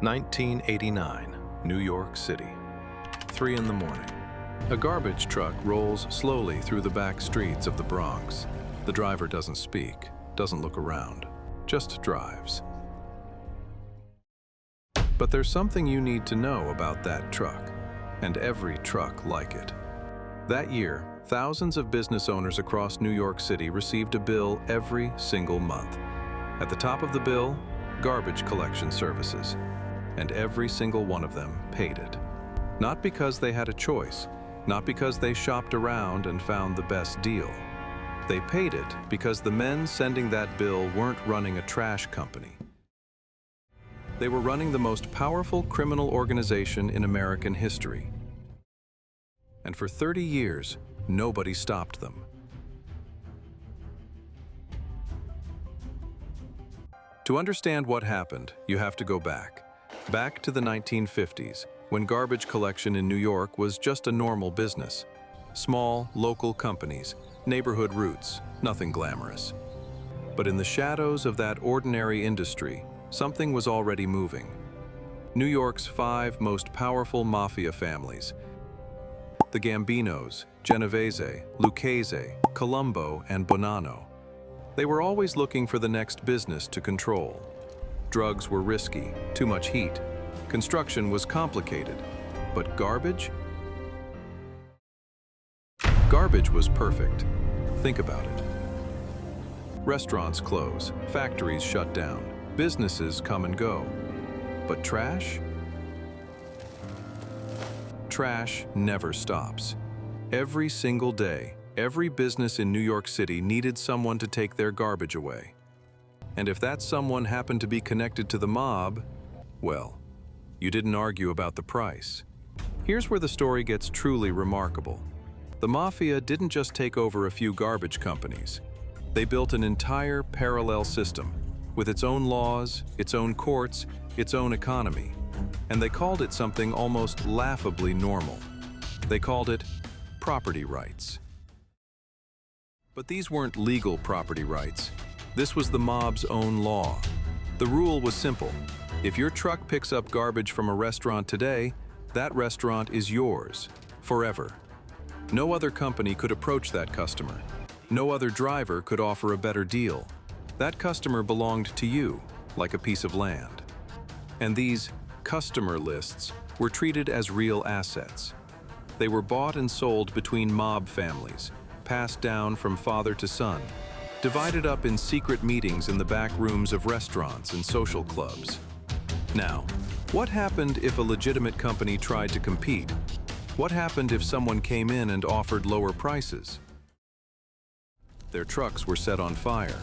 1989, New York City. 3 in the morning. A garbage truck rolls slowly through the back streets of the Bronx. The driver doesn't speak, doesn't look around, just drives. But there's something you need to know about that truck, and every truck like it. That year, thousands of business owners across New York City received a bill every single month. At the top of the bill, garbage collection services. And every single one of them paid it. Not because they had a choice, not because they shopped around and found the best deal. They paid it because the men sending that bill weren't running a trash company. They were running the most powerful criminal organization in American history. And for 30 years, nobody stopped them. To understand what happened, you have to go back to the 1950s, when garbage collection in New York was just a normal business. Small, local companies, neighborhood routes, nothing glamorous. But in the shadows of that ordinary industry, something was already moving. New York's 5 most powerful mafia families, the Gambinos, Genovese, Lucchese, Colombo, and Bonanno. They were always looking for the next business to control. Drugs were risky, too much heat. Construction was complicated. But garbage? Garbage was perfect. Think about it. Restaurants close, factories shut down, businesses come and go. But trash? Trash never stops. Every single day, every business in New York City needed someone to take their garbage away. And if that someone happened to be connected to the mob, well, you didn't argue about the price. Here's where the story gets truly remarkable. The Mafia didn't just take over a few garbage companies. They built an entire parallel system, with its own laws, its own courts, its own economy. And they called it something almost laughably normal. They called it property rights. But these weren't legal property rights. This was the mob's own law. The rule was simple. If your truck picks up garbage from a restaurant today, that restaurant is yours, forever. No other company could approach that customer. No other driver could offer a better deal. That customer belonged to you, like a piece of land. And these customer lists were treated as real assets. They were bought and sold between mob families, passed down from father to son, divided up in secret meetings in the back rooms of restaurants and social clubs. Now, what happened if a legitimate company tried to compete? What happened if someone came in and offered lower prices? Their trucks were set on fire.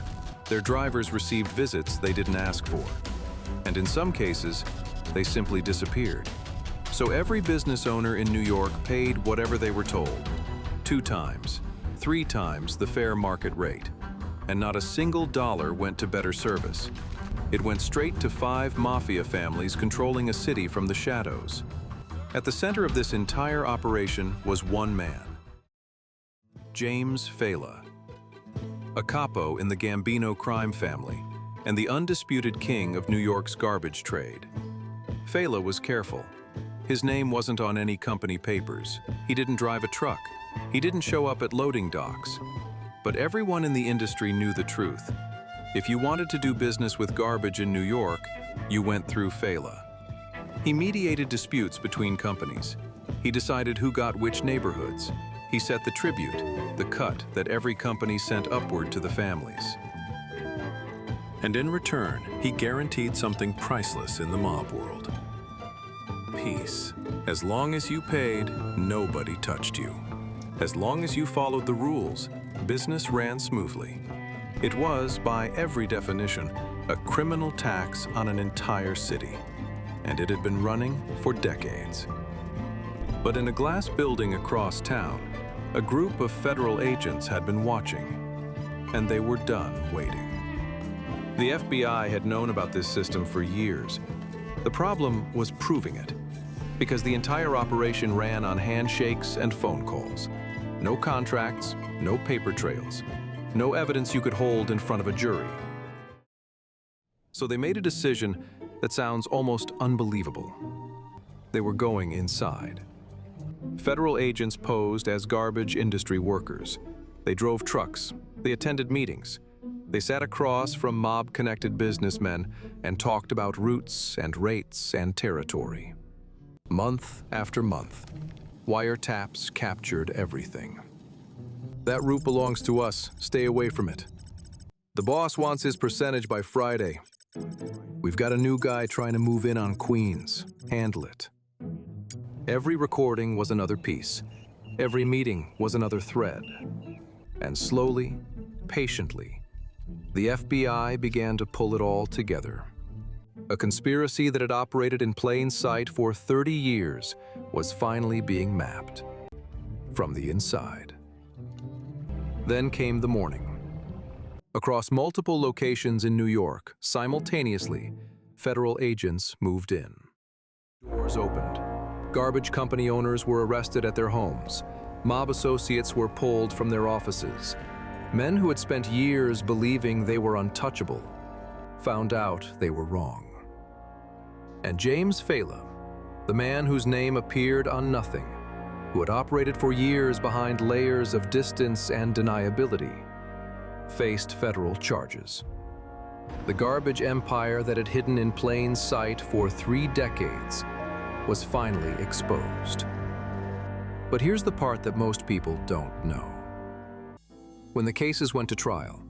Their drivers received visits they didn't ask for. And in some cases, they simply disappeared. So every business owner in New York paid whatever they were told. 2 times, 3 times the fair market rate. And not a single dollar went to better service. It went straight to 5 mafia families controlling a city from the shadows. At the center of this entire operation was one man, James Failla, a capo in the Gambino crime family and the undisputed king of New York's garbage trade. Failla was careful. His name wasn't on any company papers. He didn't drive a truck. He didn't show up at loading docks. But everyone in the industry knew the truth. If you wanted to do business with garbage in New York, you went through Failla. He mediated disputes between companies. He decided who got which neighborhoods. He set the tribute, the cut that every company sent upward to the families. And in return, he guaranteed something priceless in the mob world. Peace. As long as you paid, nobody touched you. As long as you followed the rules, business ran smoothly. It was, by every definition, a criminal tax on an entire city. And it had been running for decades. But in a glass building across town, a group of federal agents had been watching, and they were done waiting. The FBI had known about this system for years. The problem was proving it, because the entire operation ran on handshakes and phone calls. No contracts, no paper trails, no evidence you could hold in front of a jury. So they made a decision that sounds almost unbelievable. They were going inside. Federal agents posed as garbage industry workers. They drove trucks. They attended meetings. They sat across from mob-connected businessmen and talked about routes and rates and territory. Month after month, wiretaps captured everything. That route belongs to us. Stay away from it. The boss wants his percentage by Friday. We've got a new guy trying to move in on Queens. Handle it. Every recording was another piece. Every meeting was another thread. And slowly, patiently, the FBI began to pull it all together. A conspiracy that had operated in plain sight for 30 years was finally being mapped from the inside. Then came the morning. Across multiple locations in New York, simultaneously, federal agents moved in. Doors opened. Garbage company owners were arrested at their homes. Mob associates were pulled from their offices. Men who had spent years believing they were untouchable found out they were wrong. And James Failla, the man whose name appeared on nothing, who had operated for years behind layers of distance and deniability, faced federal charges. The garbage empire that had hidden in plain sight for 3 decades was finally exposed. But here's the part that most people don't know. When the cases went to trial,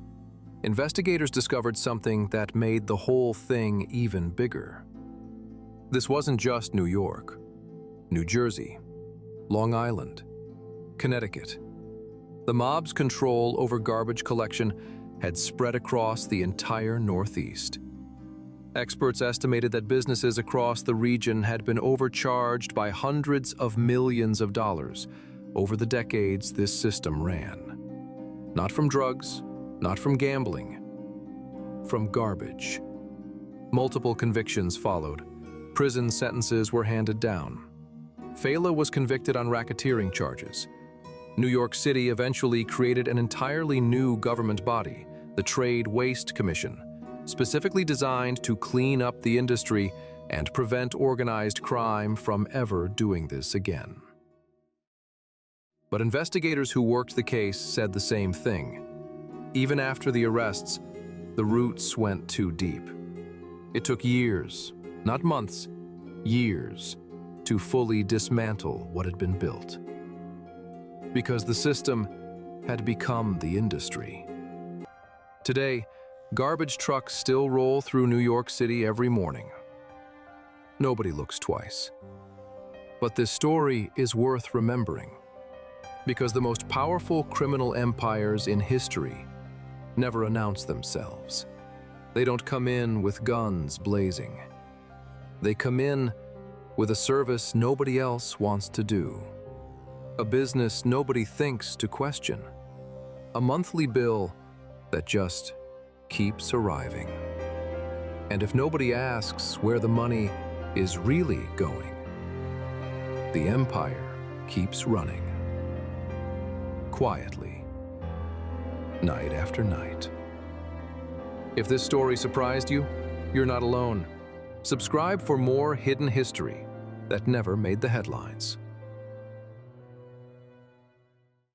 investigators discovered something that made the whole thing even bigger. This wasn't just New York, New Jersey, Long Island, Connecticut. The mob's control over garbage collection had spread across the entire Northeast. Experts estimated that businesses across the region had been overcharged by hundreds of millions of dollars over the decades this system ran. Not from drugs, not from gambling, from garbage. Multiple convictions followed. Prison sentences were handed down. Failla was convicted on racketeering charges. New York City eventually created an entirely new government body, the Trade Waste Commission, specifically designed to clean up the industry and prevent organized crime from ever doing this again. But investigators who worked the case said the same thing. Even after the arrests, the roots went too deep. It took years, not months, years, to fully dismantle what had been built. Because the system had become the industry. Today, garbage trucks still roll through New York City every morning. Nobody looks twice. But this story is worth remembering, because the most powerful criminal empires in history never announce themselves. They don't come in with guns blazing. They come in with a service nobody else wants to do, a business nobody thinks to question, a monthly bill that just keeps arriving. And if nobody asks where the money is really going, the empire keeps running. Quietly, night after night. If this story surprised you, you're not alone. Subscribe for more hidden history that never made the headlines.